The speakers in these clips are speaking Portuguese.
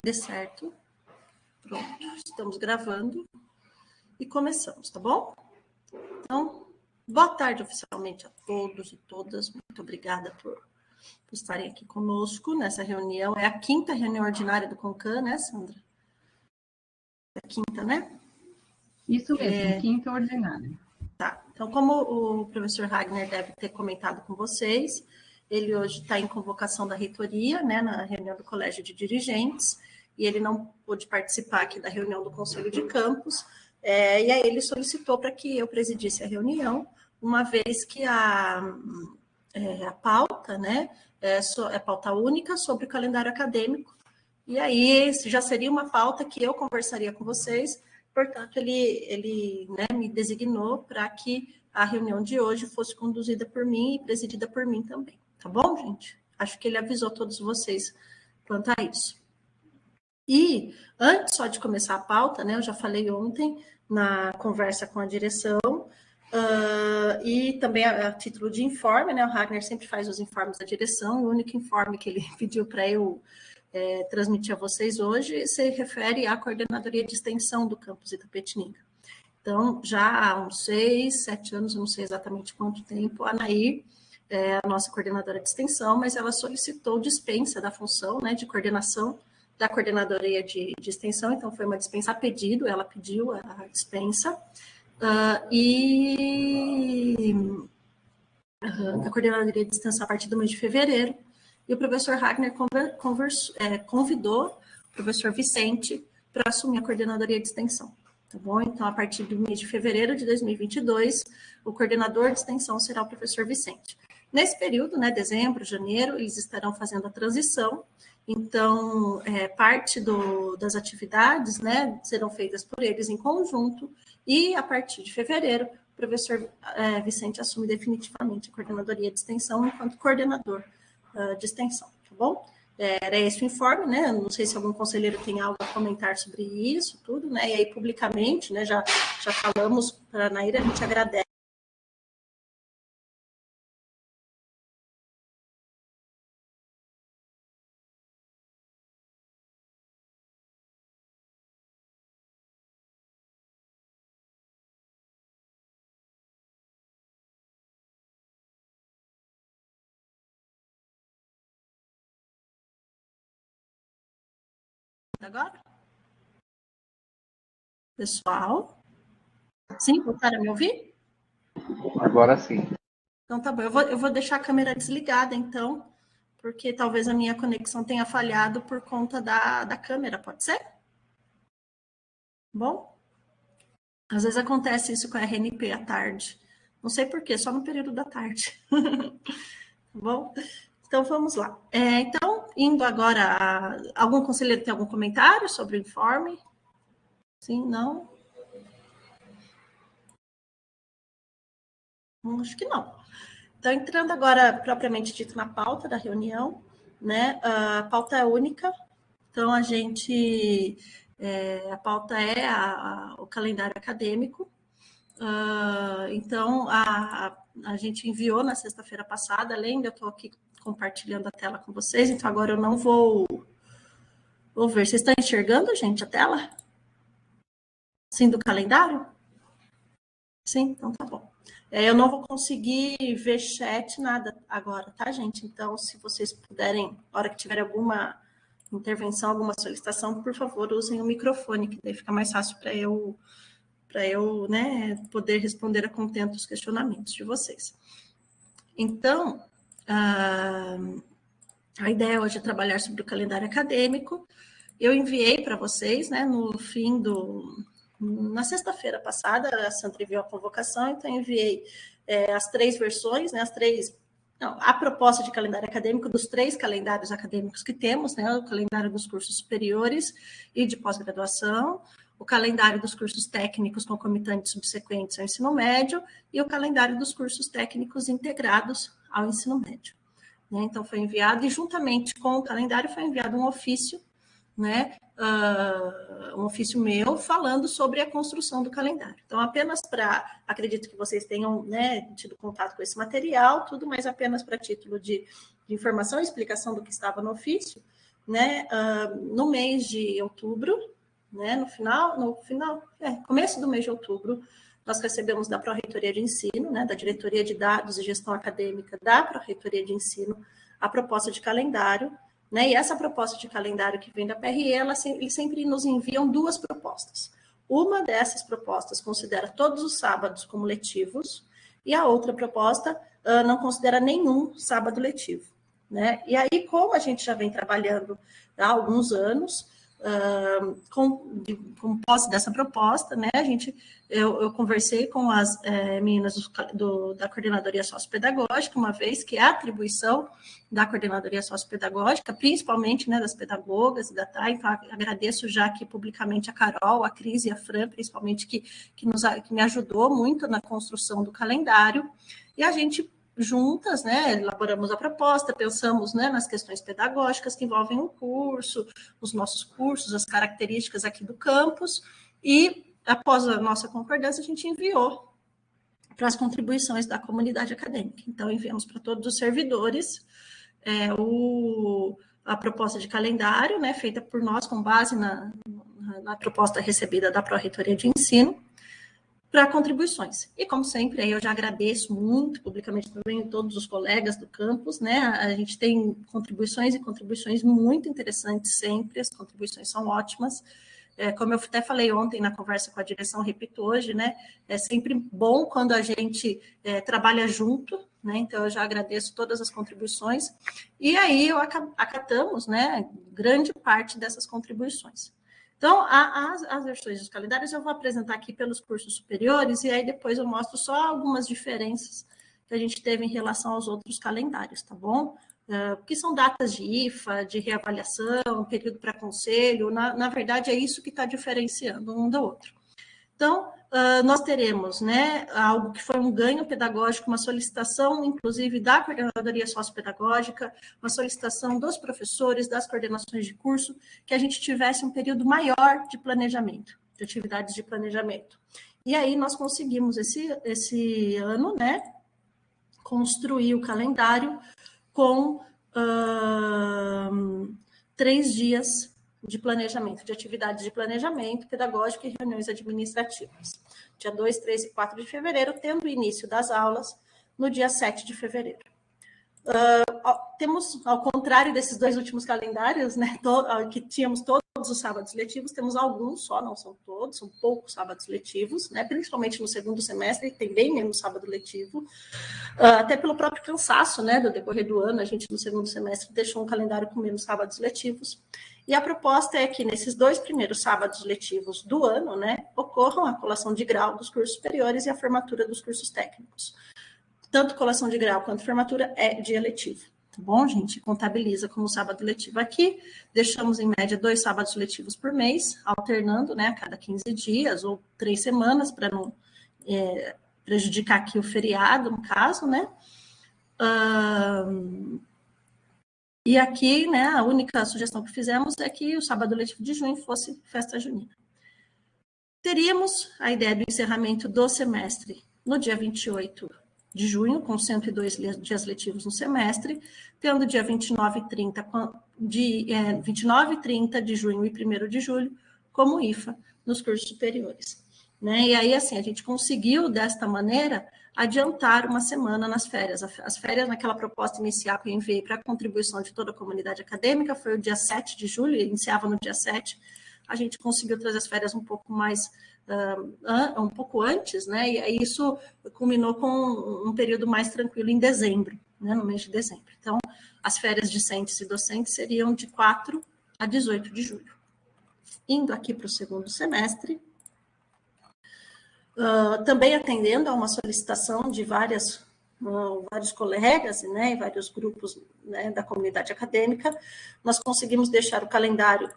Dê certo. Pronto, estamos gravando e começamos, tá bom? Então, boa tarde oficialmente a todos e todas. Muito obrigada por estarem aqui conosco nessa reunião. É a 5ª reunião ordinária do CONCAN, né, Sandra? É a 5ª, né? Isso mesmo, 5ª ordinária. Tá, então como o professor Wagner deve ter comentado com vocês, ele hoje está em convocação da reitoria, né, na reunião do Colégio de Dirigentes, e ele não pôde participar aqui da reunião do Conselho de Campus, e aí ele solicitou para que eu presidisse a reunião, uma vez que a pauta, né, é pauta única sobre o calendário acadêmico, e aí já seria uma pauta que eu conversaria com vocês. Portanto, ele né, me designou para que a reunião de hoje fosse conduzida por mim e presidida por mim também. Tá bom, gente? Acho que ele avisou todos vocês quanto a isso. E antes só de começar a pauta, né, eu já falei ontem na conversa com a direção, e também a título de informe, né, o Wagner sempre faz os informes da direção, o único informe que ele pediu para eu transmitir a vocês hoje se refere à coordenadoria de extensão do campus Itapetininga. Então, já há uns 6, 7 anos, eu não sei exatamente quanto tempo, a Nair é a nossa coordenadora de extensão, mas ela solicitou dispensa da função, né, de coordenação da coordenadoria de extensão, então foi uma dispensa a pedido, ela pediu a dispensa, a coordenadoria de extensão a partir do mês de fevereiro, e o professor Wagner convidou o professor Vicente para assumir a coordenadoria de extensão, tá bom? Então, a partir do mês de fevereiro de 2022, o coordenador de extensão será o professor Vicente. Nesse período, né, dezembro, janeiro, eles estarão fazendo a transição, então, parte das atividades, né, serão feitas por eles em conjunto, e a partir de fevereiro, o professor Vicente assume definitivamente a coordenadoria de extensão enquanto coordenador de extensão, tá bom? Era esse o informe, né? Não sei se algum conselheiro tem algo a comentar sobre isso, tudo, né? E aí, publicamente, né, já falamos para a Naira, a gente agradece. Agora? Pessoal? Sim, voltaram a me ouvir? Agora sim. Então tá bom, eu vou deixar a câmera desligada, então, porque talvez a minha conexão tenha falhado por conta da câmera, pode ser? Bom? Às vezes acontece isso com a RNP à tarde. Não sei por quê, só no período da tarde. Bom? Então, vamos lá. Então, indo agora... Algum conselheiro tem algum comentário sobre o informe? Sim, não? Acho que não. Então, entrando agora, propriamente dito, na pauta da reunião, né? A pauta é única. Então, a pauta é o calendário acadêmico. Então, a gente enviou na sexta-feira passada, além de eu estou aqui compartilhando a tela com vocês, então agora eu não vou ver. Vocês estão enxergando, gente, a tela? Sim, do calendário? Sim, então tá bom. Eu não vou conseguir ver chat, nada agora, tá, gente? Então, se vocês puderem, na hora que tiver alguma intervenção, alguma solicitação, por favor, usem o microfone, que daí fica mais fácil para eu né, poder responder a contento os questionamentos de vocês. Então, a ideia hoje é trabalhar sobre o calendário acadêmico. Eu enviei para vocês, né, na sexta-feira passada, a Sandra enviou a convocação, então eu enviei as 3 versões, né, a proposta de calendário acadêmico dos 3 calendários acadêmicos que temos, né, o calendário dos cursos superiores e de pós-graduação, o calendário dos cursos técnicos concomitantes subsequentes ao ensino médio e o calendário dos cursos técnicos integrados ao ensino médio. Né? Então, foi enviado, e juntamente com o calendário foi enviado um ofício, né, um ofício meu falando sobre a construção do calendário. Então, apenas acredito que vocês tenham, né, tido contato com esse material, tudo, mas apenas para título de informação e explicação do que estava no ofício, né, no mês de outubro, né, começo do mês de outubro, nós recebemos da Pró-Reitoria de Ensino, né, da Diretoria de Dados e Gestão Acadêmica da Pró-Reitoria de Ensino, a proposta de calendário, né, e essa proposta de calendário que vem da PRE, eles sempre nos enviam 2 propostas. Uma dessas propostas considera todos os sábados como letivos, e a outra proposta não considera nenhum sábado letivo, né? E aí, como a gente já vem trabalhando há alguns anos, com posse dessa proposta, né? Eu conversei com as meninas da Coordenadoria Sociopedagógica, uma vez que a atribuição da Coordenadoria Sociopedagógica, principalmente, né, das pedagogas e da TAI, então agradeço já aqui publicamente a Carol, a Cris e a Fran, principalmente, que me ajudou muito na construção do calendário, e a gente juntas, né, elaboramos a proposta, pensamos, né, nas questões pedagógicas que envolvem o curso, os nossos cursos, as características aqui do campus, e após a nossa concordância, a gente enviou para as contribuições da comunidade acadêmica. Então, enviamos para todos os servidores a proposta de calendário, né, feita por nós com base na proposta recebida da Pró-Reitoria de Ensino, para contribuições. E, como sempre, aí eu já agradeço muito publicamente também a todos os colegas do campus, né? A gente tem contribuições muito interessantes sempre, as contribuições são ótimas. Como eu até falei ontem na conversa com a direção, repito hoje, né? É sempre bom quando a gente trabalha junto, né? Então, eu já agradeço todas as contribuições. E aí, acatamos, né, grande parte dessas contribuições. Então, as versões dos calendários eu vou apresentar aqui pelos cursos superiores, e aí depois eu mostro só algumas diferenças que a gente teve em relação aos outros calendários, tá bom? Que são datas de IFA, de reavaliação, período para conselho, na verdade é isso que está diferenciando um do outro. Então, nós teremos, né, algo que foi um ganho pedagógico, uma solicitação, inclusive, da Coordenadoria Sociopedagógica, uma solicitação dos professores, das coordenações de curso, que a gente tivesse um período maior de planejamento, de atividades de planejamento. E aí nós conseguimos, esse ano, né, construir o calendário com 3 dias de planejamento, de atividades de planejamento pedagógico e reuniões administrativas. Dia 2, 3 e 4 de fevereiro, tendo o início das aulas no dia 7 de fevereiro. Temos, ao contrário desses 2 últimos calendários, né, que tínhamos todos os sábados letivos, temos alguns só, não são todos, são poucos sábados letivos, né, principalmente no segundo semestre, tem bem menos sábado letivo, até pelo próprio cansaço, né, do decorrer do ano, a gente no segundo semestre deixou um calendário com menos sábados letivos, e a proposta é que nesses 2 primeiros sábados letivos do ano, né, ocorram a colação de grau dos cursos superiores e a formatura dos cursos técnicos. Tanto colação de grau quanto formatura é dia letivo, tá bom, gente? Contabiliza como sábado letivo aqui, deixamos em média 2 sábados letivos por mês, alternando, né, a cada 15 dias ou 3 semanas, para não prejudicar aqui o feriado, no caso, né? E aqui, né, a única sugestão que fizemos é que o sábado letivo de junho fosse festa junina. Teríamos a ideia do encerramento do semestre no dia 28 de junho, com 102 dias letivos no semestre, tendo dia 29 e 30 de junho e 1º de julho como IFA nos cursos superiores. Né? E aí, assim, a gente conseguiu, desta maneira, adiantar uma semana nas férias. As férias, naquela proposta inicial que eu enviei para a contribuição de toda a comunidade acadêmica, foi o dia 7 de julho, iniciava no dia 7, a gente conseguiu trazer as férias um pouco mais, um pouco antes, né? E aí isso culminou com um período mais tranquilo em dezembro, né? No mês de dezembro. Então, as férias discentes e docentes seriam de 4 a 18 de julho. Indo aqui para o segundo semestre, também atendendo a uma solicitação de vários colegas, né, e vários grupos, né, da comunidade acadêmica, nós conseguimos deixar o calendário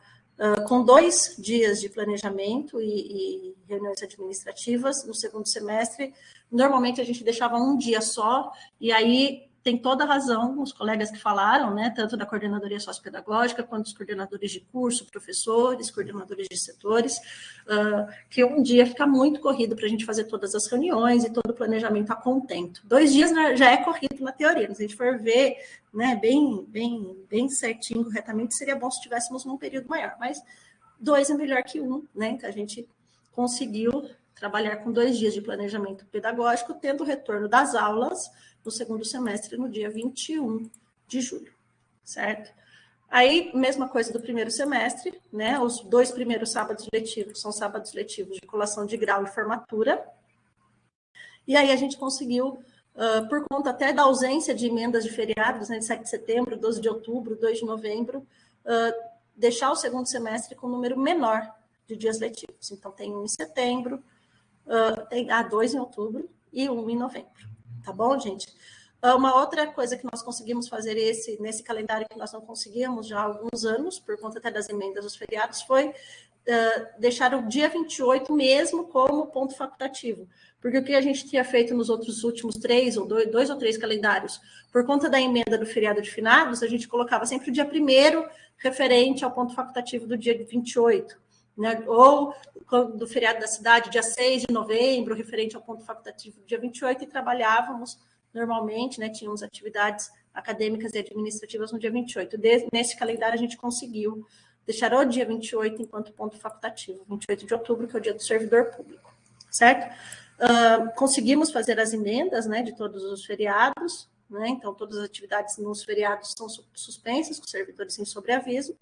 com 2 dias de planejamento e reuniões administrativas no segundo semestre. Normalmente a gente deixava um dia só, e aí tem toda a razão os colegas que falaram, né, tanto da coordenadoria sociopedagógica, quanto dos coordenadores de curso, professores, coordenadores de setores, que um dia fica muito corrido para a gente fazer todas as reuniões e todo o planejamento a contento. 2 dias já é corrido na teoria, mas se a gente for ver, né, bem certinho, corretamente, seria bom se tivéssemos num período maior, mas 2 é melhor que 1, né, então a gente conseguiu trabalhar com 2 dias de planejamento pedagógico, tendo o retorno das aulas no segundo semestre, no dia 21 de julho, certo? Aí, mesma coisa do primeiro semestre, né? Os 2 primeiros sábados letivos são sábados letivos de colação de grau e formatura. E aí a gente conseguiu, por conta até da ausência de emendas de feriados, né, de 7 de setembro, 12 de outubro, 2 de novembro, deixar o segundo semestre com um número menor de dias letivos. Então, tem 1 em setembro, tem 2 em outubro e 1 em novembro. Tá bom, gente? Uma outra coisa que nós conseguimos fazer nesse calendário que nós não conseguíamos já há alguns anos, por conta até das emendas dos feriados, foi deixar o dia 28 mesmo como ponto facultativo. Porque o que a gente tinha feito nos outros últimos 2 ou 3 calendários, por conta da emenda do feriado de finados, a gente colocava sempre o dia 1º referente ao ponto facultativo do dia 28. Né? Ou do feriado da cidade, dia 6 de novembro, referente ao ponto facultativo do dia 28, e trabalhávamos normalmente, né? Tínhamos atividades acadêmicas e administrativas no dia 28. Nesse calendário, a gente conseguiu deixar o dia 28 enquanto ponto facultativo, 28 de outubro, que é o dia do servidor público, certo? Conseguimos fazer as emendas, né, de todos os feriados, né? Então, todas as atividades nos feriados são suspensas, com servidores em sobreaviso,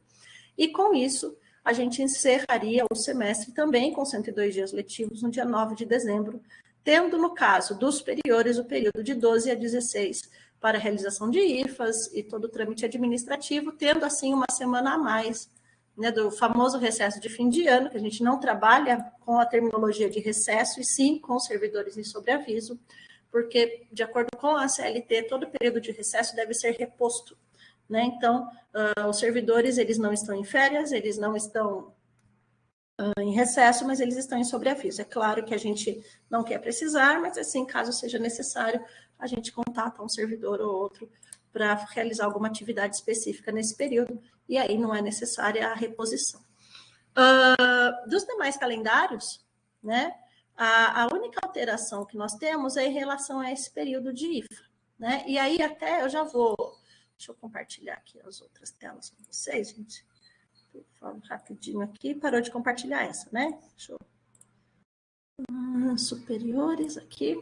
e com isso, a gente encerraria o semestre também com 102 dias letivos no dia 9 de dezembro, tendo, no caso dos superiores, o período de 12 a 16 para a realização de IFAs e todo o trâmite administrativo, tendo, assim, uma semana a mais, né, do famoso recesso de fim de ano, que a gente não trabalha com a terminologia de recesso, e sim com servidores em sobreaviso, porque, de acordo com a CLT, todo período de recesso deve ser reposto. Né? Então, os servidores, eles não estão em férias, eles não estão em recesso, mas eles estão em sobreaviso. É claro que a gente não quer precisar, mas assim, caso seja necessário, a gente contata um servidor ou outro para realizar alguma atividade específica nesse período, e aí não é necessária a reposição. Dos demais calendários, né, a única alteração que nós temos é em relação a esse período de IFA. Né? E aí até eu já vou... Deixa eu compartilhar aqui as outras telas com vocês, gente. Eu falo rapidinho aqui. Parou de compartilhar essa, né? Deixa eu... superiores aqui.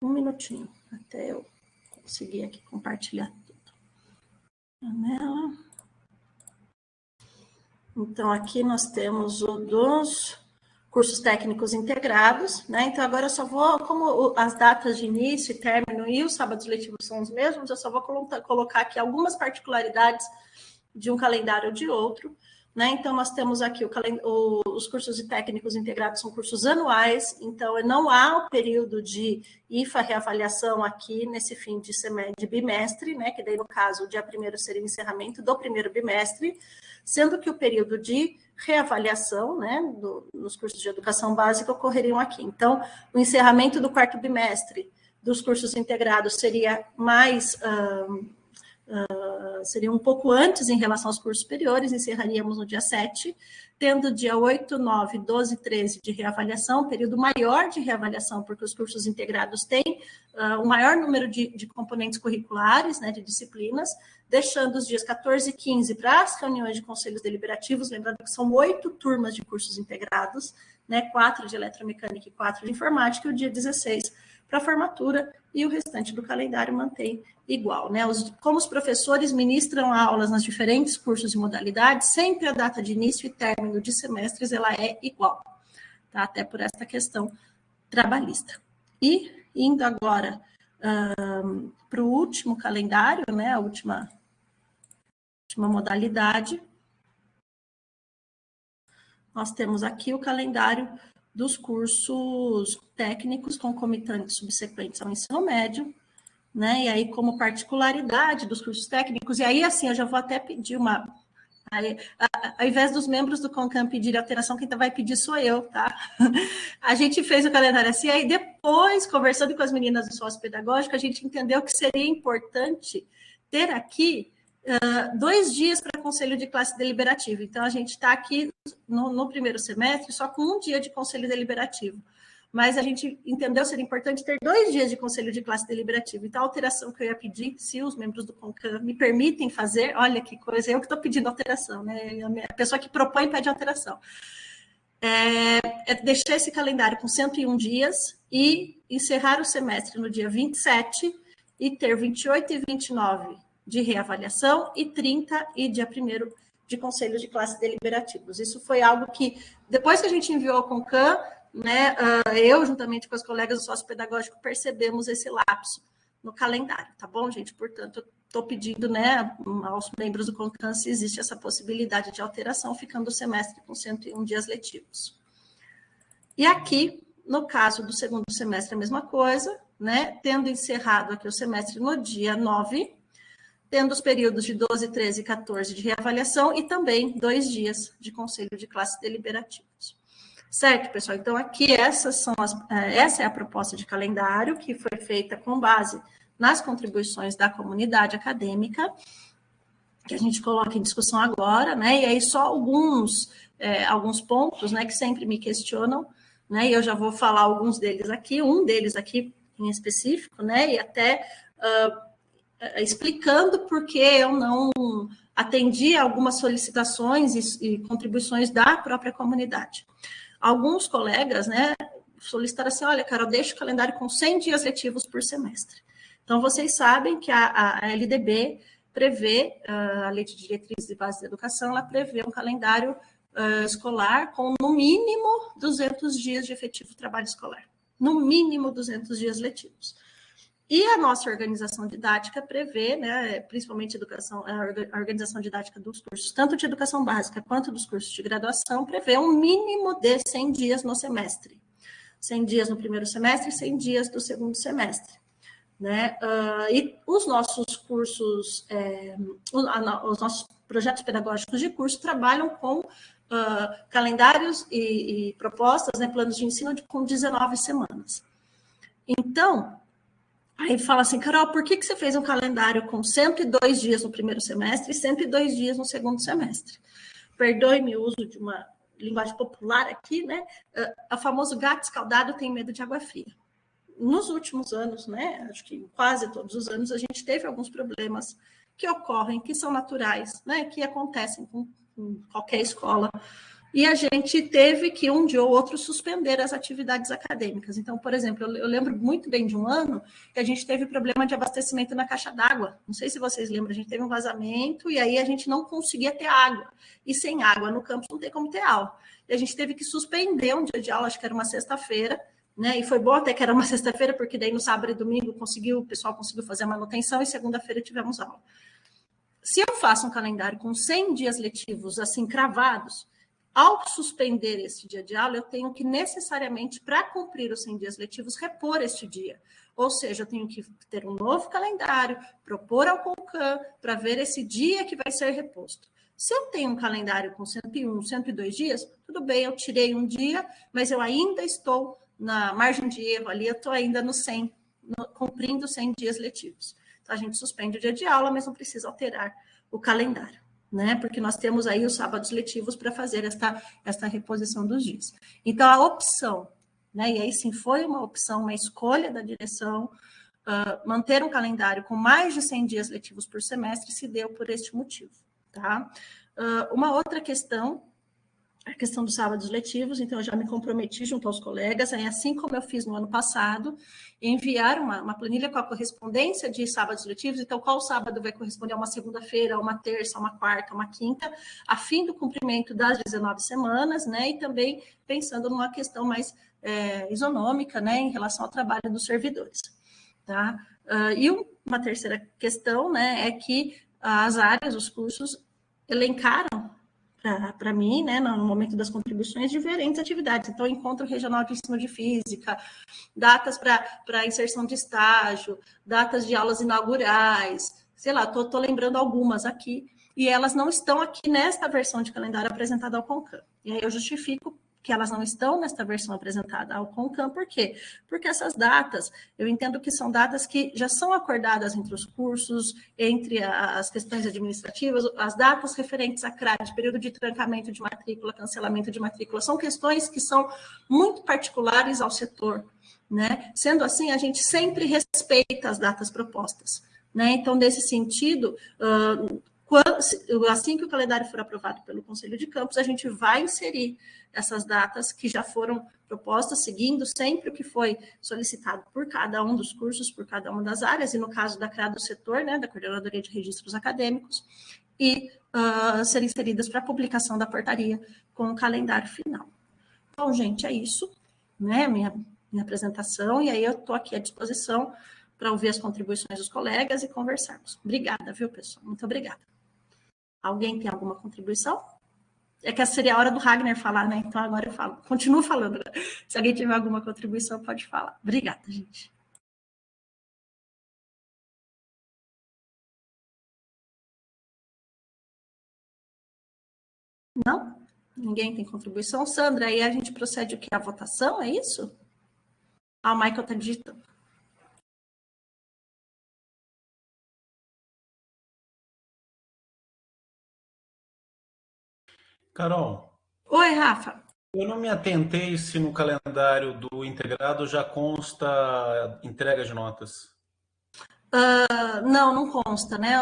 1 minutinho, até eu conseguir aqui compartilhar tudo. Janela. Então, aqui nós temos o dos cursos técnicos integrados, né? Então, agora eu só vou, como as datas de início e término e os sábados letivos são os mesmos, eu só vou colocar aqui algumas particularidades de um calendário ou de outro, né? Então, nós temos aqui os cursos de técnicos integrados são cursos anuais, então não há o período de IFA reavaliação aqui nesse fim de bimestre, né? Que daí, no caso, o dia 1º seria o encerramento do primeiro bimestre, sendo que o período de reavaliação, né, nos cursos de educação básica ocorreriam aqui. Então, o encerramento do 4º bimestre dos cursos integrados seria seria um pouco antes em relação aos cursos superiores, encerraríamos no dia 7, tendo dia 8, 9, 12, 13 de reavaliação, período maior de reavaliação, porque os cursos integrados têm o maior número de componentes curriculares, né, de disciplinas, deixando os dias 14 e 15 para as reuniões de conselhos deliberativos, lembrando que são 8 turmas de cursos integrados, né, 4 de eletromecânica e 4 de informática, e o dia 16 para a formatura, e o restante do calendário mantém igual. Né? Como os professores ministram aulas nas diferentes cursos e modalidades, sempre a data de início e término de semestres ela é igual, tá? Até por esta questão trabalhista. E indo agora para o último calendário, né? A última modalidade, nós temos aqui o calendário dos cursos técnicos concomitantes subsequentes ao ensino médio, né? E aí, como particularidade dos cursos técnicos, e aí, assim, eu já vou até pedir Ao invés dos membros do CONCAM pedirem alteração, quem vai pedir sou eu, tá? A gente fez o calendário assim, aí depois, conversando com as meninas do sócio pedagógico, a gente entendeu que seria importante ter aqui 2 dias para conselho de classe deliberativo. Então, a gente está aqui no primeiro semestre só com 1 dia de conselho deliberativo. Mas a gente entendeu ser importante ter 2 dias de conselho de classe deliberativo. Então, a alteração que eu ia pedir, se os membros do CONCAM me permitem fazer, olha que coisa, eu que estou pedindo alteração, né? A pessoa que propõe pede alteração. É deixar esse calendário com 101 dias e encerrar o semestre no dia 27 e ter 28 e 29 de reavaliação e 30 e dia 1º de conselho de classe deliberativos. Isso foi algo que, depois que a gente enviou ao CONCAM, né, eu, juntamente com as colegas do sócio pedagógico, percebemos esse lapso no calendário, tá bom, gente? Portanto, estou pedindo, né, aos membros do CONCAM se existe essa possibilidade de alteração, ficando o semestre com 101 dias letivos. E aqui, no caso do segundo semestre, a mesma coisa, né, tendo encerrado aqui o semestre no dia 9, tendo os períodos de 12, 13 e 14 de reavaliação e também 2 dias de conselho de classe deliberativos. Certo, pessoal? Então, aqui essa é a proposta de calendário que foi feita com base nas contribuições da comunidade acadêmica, que a gente coloca em discussão agora, né? E aí só alguns pontos, né, que sempre me questionam, né? E eu já vou falar alguns deles aqui, um deles aqui em específico, né? E até explicando por que eu não atendi algumas solicitações e contribuições da própria comunidade. Alguns colegas, né, solicitaram assim, olha, Carol, deixa o calendário com 100 dias letivos por semestre. Então, vocês sabem que a LDB prevê, a Lei de Diretrizes e Bases da Educação, ela prevê um calendário escolar com, no mínimo, 200 dias de efetivo trabalho escolar. No mínimo, 200 dias letivos. E a nossa organização didática prevê, né, principalmente a organização didática dos cursos, tanto de educação básica quanto dos cursos de graduação, prevê um mínimo de 100 dias no semestre. 100 dias no primeiro semestre e 100 dias do segundo semestre. Né? E os nossos cursos, os nossos projetos pedagógicos de curso trabalham com calendários e propostas, né, planos de ensino com 19 semanas. Então, aí fala assim, Carol, por que você fez um calendário com 102 dias no primeiro semestre e 102 dias no segundo semestre? Perdoe-me o uso de uma linguagem popular aqui, né? O famoso gato escaldado tem medo de água fria. Nos últimos anos, né? Acho que quase todos os anos, a gente teve alguns problemas que ocorrem, que são naturais, né? Que acontecem com qualquer escola. E a gente teve que, um dia ou outro, suspender as atividades acadêmicas. Então, por exemplo, eu lembro muito bem de um ano que a gente teve problema de abastecimento na caixa d'água. Não sei se vocês lembram, a gente teve um vazamento e aí a gente não conseguia ter água. E sem água no campus não tem como ter aula. E a gente teve que suspender um dia de aula, acho que era uma sexta-feira, né? E foi bom até que era uma sexta-feira, porque daí no sábado e domingo o pessoal conseguiu fazer a manutenção e segunda-feira tivemos aula. Se eu faço um calendário com 100 dias letivos assim cravados, ao suspender esse dia de aula, eu tenho que necessariamente, para cumprir os 100 dias letivos, repor este dia. Ou seja, eu tenho que ter um novo calendário, propor ao CONCAM para ver esse dia que vai ser reposto. Se eu tenho um calendário com 101, 102 dias, tudo bem, eu tirei um dia, mas eu ainda estou na margem de erro ali, eu estou ainda no 100, cumprindo 100 dias letivos. Então, a gente suspende o dia de aula, mas não precisa alterar o calendário, né? Porque nós temos aí os sábados letivos para fazer esta reposição dos dias. Então, a opção, né? E aí sim foi uma opção, uma escolha da direção, manter um calendário com mais de 100 dias letivos por semestre se deu por este motivo, tá? Uma outra questão, a questão dos sábados letivos, então eu já me comprometi junto aos colegas, assim como eu fiz no ano passado, enviar uma planilha com a correspondência de sábados letivos, então qual sábado vai corresponder a uma segunda-feira, a uma terça, a uma quarta, a uma quinta, a fim do cumprimento das 19 semanas, né, e também pensando numa questão mais isonômica, né, em relação ao trabalho dos servidores, tá? E uma terceira questão, né, é que as áreas, os cursos, elencaram para mim, né, no momento das contribuições, diferentes atividades. Então, encontro regional de ensino de física, datas para inserção de estágio, datas de aulas inaugurais, sei lá, estou lembrando algumas aqui, e elas não estão aqui nesta versão de calendário apresentada ao CONCAM. E aí eu justifico que elas não estão nesta versão apresentada ao CONCAM, por quê? Porque essas datas, eu entendo que são datas que já são acordadas entre os cursos, entre as questões administrativas, as datas referentes à CRAD, período de trancamento de matrícula, cancelamento de matrícula, são questões que são muito particulares ao setor, né? Sendo assim, a gente sempre respeita as datas propostas, né? Então, nesse sentido, assim que o calendário for aprovado pelo Conselho de Campos, a gente vai inserir essas datas que já foram propostas, seguindo sempre o que foi solicitado por cada um dos cursos, por cada uma das áreas, e no caso da CRA do setor, né, da Coordenadoria de Registros Acadêmicos, e serem inseridas para a publicação da portaria com o calendário final. Então, gente, é isso, né, minha apresentação, e aí eu estou aqui à disposição para ouvir as contribuições dos colegas e conversarmos. Obrigada, viu, pessoal? Muito obrigada. Alguém tem alguma contribuição? É que essa seria a hora do Ragnar falar, né? Então agora eu falo. Continuo falando, né? Se alguém tiver alguma contribuição, pode falar. Obrigada, gente. Não? Ninguém tem contribuição? Sandra, aí a gente procede o que? A votação, é isso? Ah, o Michael está digitando. Carol. Oi, Rafa. Eu não me atentei se no calendário do integrado já consta entrega de notas. Não consta, né?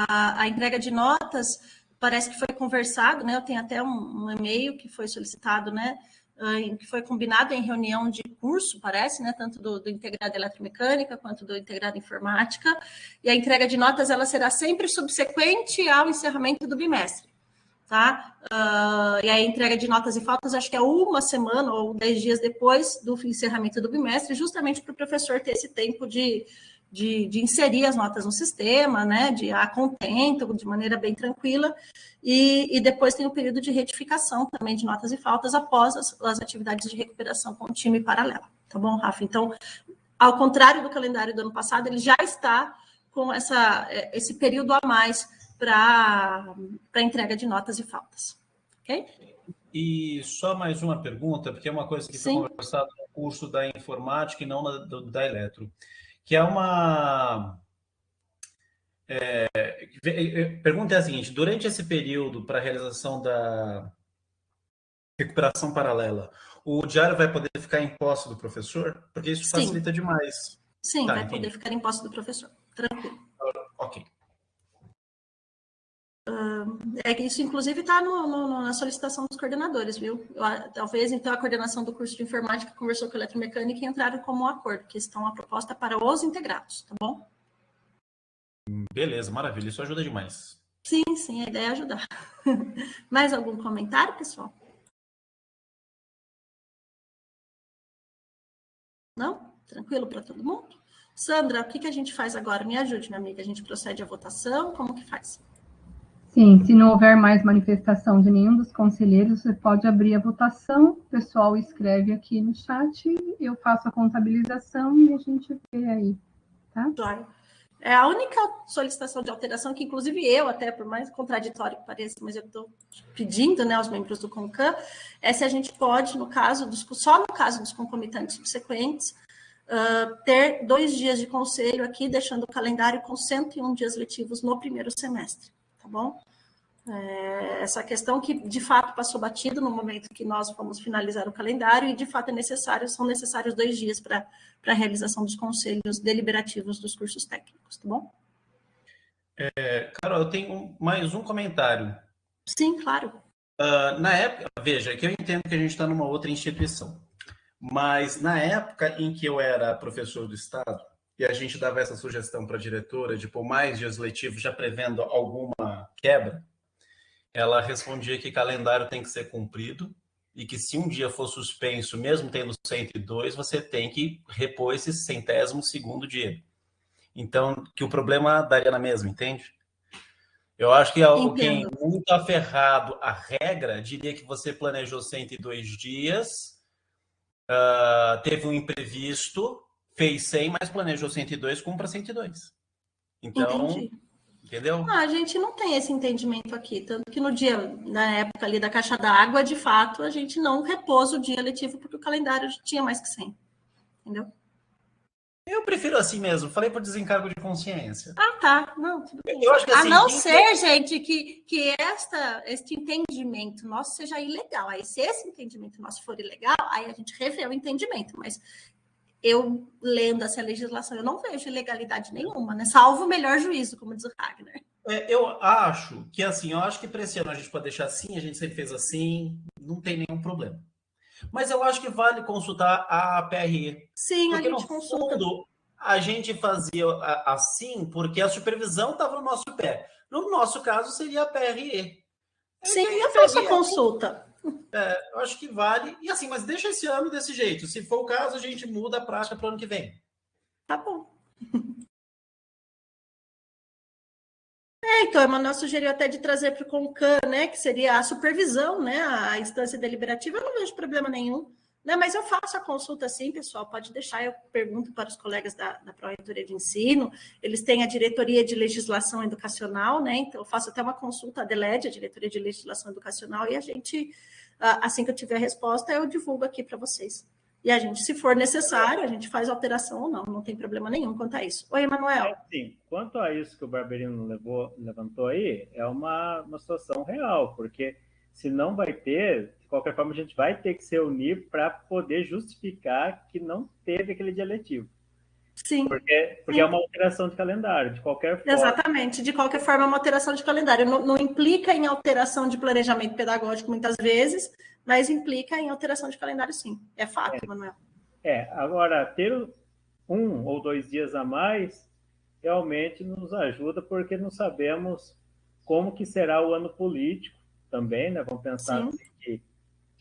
A entrega de notas parece que foi conversado, né? Eu tenho até um e-mail que foi solicitado, né? Que foi combinado em reunião de curso, parece, né? Tanto do integrado eletromecânica quanto do integrado informática. E a entrega de notas ela será sempre subsequente ao encerramento do bimestre. Tá? E a entrega de notas e faltas, acho que é uma semana ou 10 dias depois do encerramento do bimestre, justamente para o professor ter esse tempo de inserir as notas no sistema, né, de a contento, de maneira bem tranquila, e depois tem o período de retificação também de notas e faltas após as atividades de recuperação com o time paralelo, tá bom, Rafa? Então, ao contrário do calendário do ano passado, ele já está com esse período a mais para entrega de notas e faltas. Ok? E só mais uma pergunta, porque é uma coisa que foi conversada no curso da informática e não da eletro, que é uma... pergunta é a seguinte: durante esse período para a realização da recuperação paralela, o diário vai poder ficar em posse do professor? Porque isso facilita demais. Sim, vai poder ficar em posse do professor. Tranquilo. Ok. É que isso, inclusive, está na solicitação dos coordenadores, viu? Talvez, então, a coordenação do curso de informática conversou com a eletromecânica e entraram como um acordo, que estão a proposta para os integrados, tá bom? Beleza, maravilha. Isso ajuda demais. Sim, a ideia é ajudar. Mais algum comentário, pessoal? Não? Tranquilo para todo mundo? Sandra, o que a gente faz agora? Me ajude, minha amiga. A gente procede à votação? Como que faz? Sim, se não houver mais manifestação de nenhum dos conselheiros, você pode abrir a votação, o pessoal escreve aqui no chat, eu faço a contabilização e a gente vê aí, tá? Joia. É a única solicitação de alteração que, inclusive, eu, até por mais contraditório que pareça, mas eu estou pedindo, né, aos membros do CONCAM, é se a gente pode, só no caso dos concomitantes subsequentes, ter 2 dias de conselho aqui, deixando o calendário com 101 dias letivos no primeiro semestre, tá bom? Essa questão que, de fato, passou batido no momento que nós fomos finalizar o calendário e, de fato, são necessários 2 dias para a realização dos conselhos deliberativos dos cursos técnicos, tá bom? Carol, eu tenho mais um comentário. Sim, claro. Na época, veja, que eu entendo que a gente está numa outra instituição, mas na época em que eu era professor do Estado e a gente dava essa sugestão para a diretora de pôr mais dias letivos já prevendo alguma quebra, ela respondia que calendário tem que ser cumprido e que se um dia for suspenso, mesmo tendo 102, você tem que repor esse 102º dia. Então, que o problema daria na mesma, entende? Eu acho que alguém muito aferrado à regra diria que você planejou 102 dias, teve um imprevisto, fez 100, mas planejou 102, cumpra 102. Então, Entendeu? A gente não tem esse entendimento aqui, tanto que no dia, na época ali da caixa d'água, de fato, a gente não repôs o dia letivo porque o calendário já tinha mais que 100, entendeu? Eu prefiro assim mesmo. Falei por desencargo de consciência. Ah, tá. Não, tudo bem. Eu acho que A assim, não ser, gente, que este entendimento nosso seja ilegal. Aí, se esse entendimento nosso for ilegal, aí a gente revê o entendimento. Mas eu, lendo essa legislação, eu não vejo ilegalidade nenhuma, né? Salvo o melhor juízo, como diz o Wagner. eu acho que assim, eu acho que para esse ano a gente pode deixar assim, a gente sempre fez assim, não tem nenhum problema. Mas eu acho que vale consultar a PRE. Sim, a Porque, no gente consulta. fundo, a gente fazia assim porque a supervisão estava no nosso pé. No nosso caso, seria a PRE. Sim, E aí a eu faço a PRE, consulta. eu acho que vale. E assim, mas deixa esse ano desse jeito. Se for o caso, a gente muda a prática para o ano que vem. Tá bom. Então, Emanuel sugeriu até de trazer para o CONCAN, né, que seria a supervisão, né, a instância deliberativa. Eu não vejo problema nenhum, né, mas eu faço a consulta sim, pessoal, pode deixar, eu pergunto para os colegas da Pró-Reitoria de Ensino, eles têm a Diretoria de Legislação Educacional, né, então eu faço até uma consulta à DELED, a Diretoria de Legislação Educacional, e a gente, assim que eu tiver a resposta, eu divulgo aqui para vocês. E a gente, se for necessário, a gente faz alteração ou não, não tem problema nenhum quanto a isso. Oi, Emanuel. Sim, quanto a isso que o Barberino levantou aí, é uma situação real, porque se não vai ter, de qualquer forma, a gente vai ter que se unir para poder justificar que não teve aquele dia letivo. Sim. Porque é uma alteração de calendário, de qualquer forma. Exatamente. De qualquer forma, é uma alteração de calendário. Não, não implica em alteração de planejamento pedagógico, muitas vezes, mas implica em alteração de calendário, sim. É fato, Manuel. Agora, ter 1 ou 2 dias a mais realmente nos ajuda, porque não sabemos como que será o ano político também, né? Vamos pensar assim, que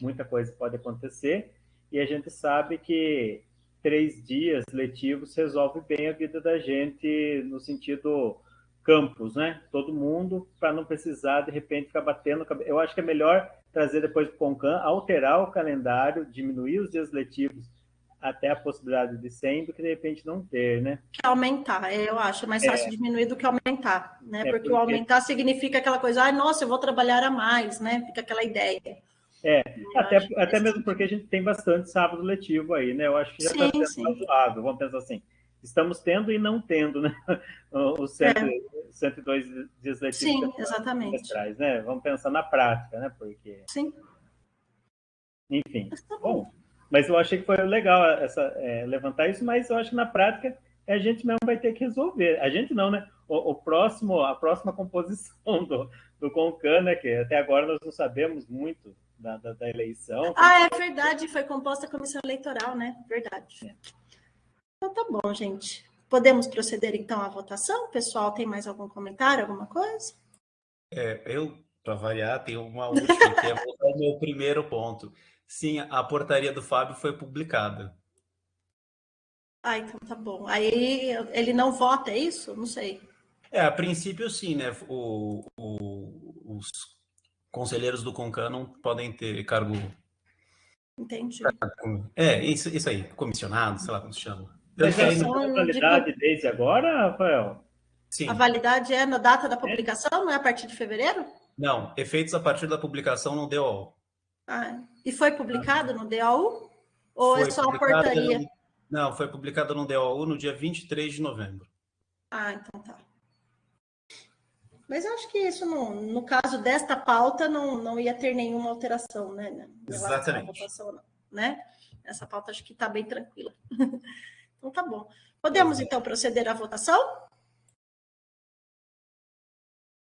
muita coisa pode acontecer, e a gente sabe que 3 dias letivos resolve bem a vida da gente no sentido campus, né? Todo mundo, para não precisar, de repente, ficar batendo. Eu acho que é melhor trazer depois para o CONCAN, alterar o calendário, diminuir os dias letivos até a possibilidade de 100 do que, de repente, não ter, né? Aumentar, eu acho mais fácil diminuir do que aumentar, né? Porque o aumentar significa aquela coisa, nossa, eu vou trabalhar a mais, né? Fica aquela ideia. Até mesmo porque a gente tem bastante sábado letivo aí, né? Eu acho que já está sendo razoável. Vamos pensar assim, estamos tendo e não tendo, né? Os 102 dias letivos. Sim, exatamente. Atrás, né? Vamos pensar na prática, né? Porque... Sim. Enfim, bom. Mas eu achei que foi legal levantar isso, mas eu acho que na prática a gente mesmo vai ter que resolver. A gente não, né? A próxima composição do CONCAN, né? Que até agora nós não sabemos muito da eleição. É verdade, foi composta a comissão eleitoral, né? Verdade. Então tá bom, gente. Podemos proceder então à votação? Pessoal, tem mais algum comentário, alguma coisa? Eu, para variar, tenho uma última, que é o meu primeiro ponto. Sim, a portaria do Fábio foi publicada. Então tá bom. Aí ele não vota, é isso? Não sei. A princípio sim, né? Os conselheiros do CONCAN não podem ter cargo. Entendi. Isso aí, comissionado, sei lá como se chama. Mas ela tem validade desde agora, Rafael? Sim. A validade é na data da publicação, não é a partir de fevereiro? Não, efeitos a partir da publicação no DOU. E foi publicado no DOU? Ou é só a portaria? Não, foi publicado no DOU no dia 23 de novembro. Então tá. Mas eu acho que isso, no caso desta pauta, não ia ter nenhuma alteração, né? Exatamente. Votação, não, né? Essa pauta acho que está bem tranquila. Então tá bom. Podemos, então, proceder à votação?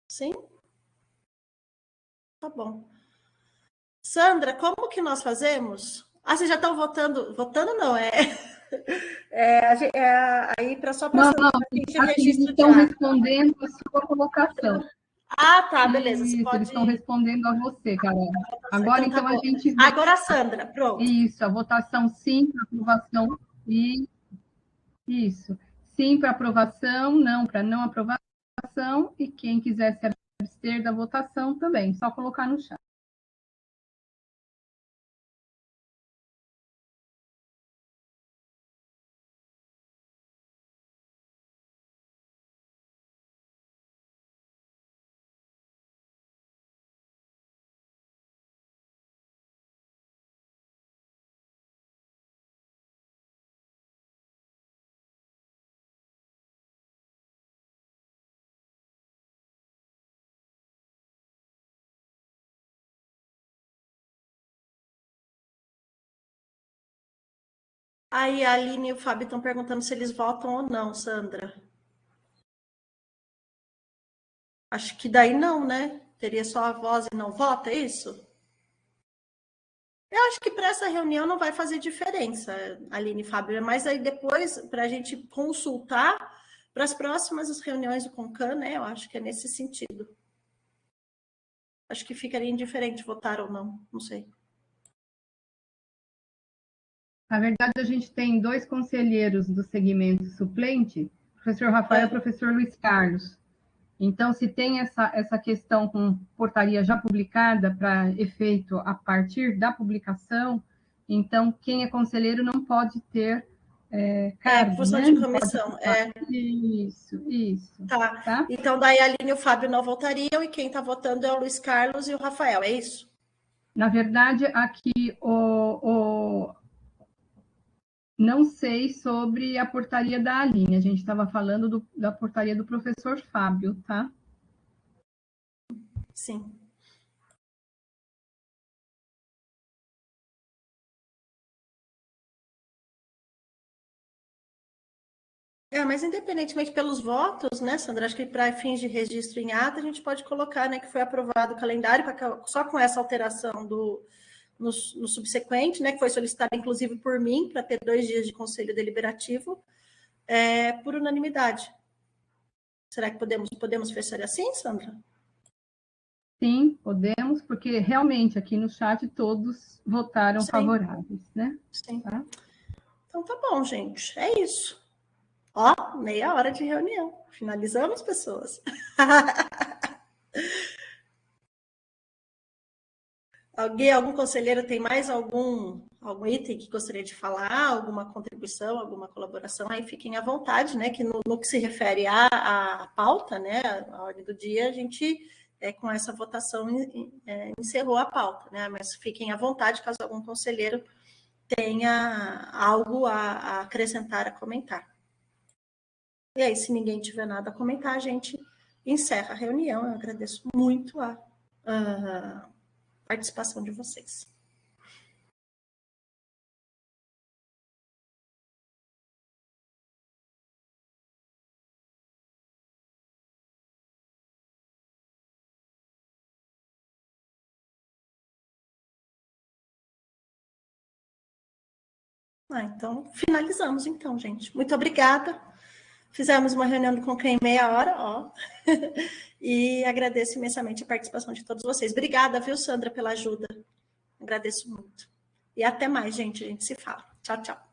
Sim? Tá bom. Sandra, como que nós fazemos? Vocês já estão votando? Votando não, aí para só para eles estão respondendo a sua colocação. Tá, beleza. Isso, pode... eles estão respondendo a você, Carol. Agora, então, a gente... Agora, Sandra, pronto. Isso, a votação sim para aprovação. Isso. Sim para aprovação, não para não aprovação. E quem quiser se abster da votação também, só colocar no chat. Aí a Aline e o Fábio estão perguntando se eles votam ou não, Sandra. Acho que daí não, né? Teria só a voz e não vota, é isso? Eu acho que para essa reunião não vai fazer diferença, Aline e Fábio, mas aí depois, para a gente consultar para as próximas reuniões do CONCAN, né? Eu acho que é nesse sentido. Acho que ficaria indiferente votar ou não, não sei. Na verdade, a gente tem 2 conselheiros do segmento suplente, o professor Rafael e o professor Luiz Carlos. Então, se tem essa questão com portaria já publicada para efeito a partir da publicação, então quem é conselheiro não pode ter cargo, função né? de comissão. Isso. Tá. Então, daí a Aline e o Fábio não votariam e quem está votando é o Luiz Carlos e o Rafael, é isso? Na verdade, aqui não sei sobre a portaria da Aline, a gente estava falando da portaria do professor Fábio, tá? Sim. Mas independentemente pelos votos, né, Sandra, acho que para fins de registro em ata, a gente pode colocar, né, que foi aprovado o calendário, só com essa alteração no subsequente, né, que foi solicitada inclusive por mim, para ter 2 dias de conselho deliberativo, por unanimidade. Será que podemos fechar assim, Sandra? Sim, podemos, porque realmente aqui no chat todos votaram favoráveis, né? Sim. Tá? Então tá bom, gente. É isso. Ó, meia hora de reunião. Finalizamos, pessoas? Algum conselheiro tem mais algum item que gostaria de falar, alguma contribuição, alguma colaboração? Aí fiquem à vontade, né? Que no que se refere à pauta, né? A ordem do dia, a gente, com essa votação, encerrou a pauta, né? Mas fiquem à vontade caso algum conselheiro tenha algo a acrescentar, a comentar. E aí, se ninguém tiver nada a comentar, a gente encerra a reunião. Eu agradeço muito a participação de vocês. Então, finalizamos então, gente. Muito obrigada. Fizemos uma reunião com quem meia hora, ó. E agradeço imensamente a participação de todos vocês. Obrigada, viu, Sandra, pela ajuda. Agradeço muito. E até mais, gente. A gente se fala. Tchau, tchau.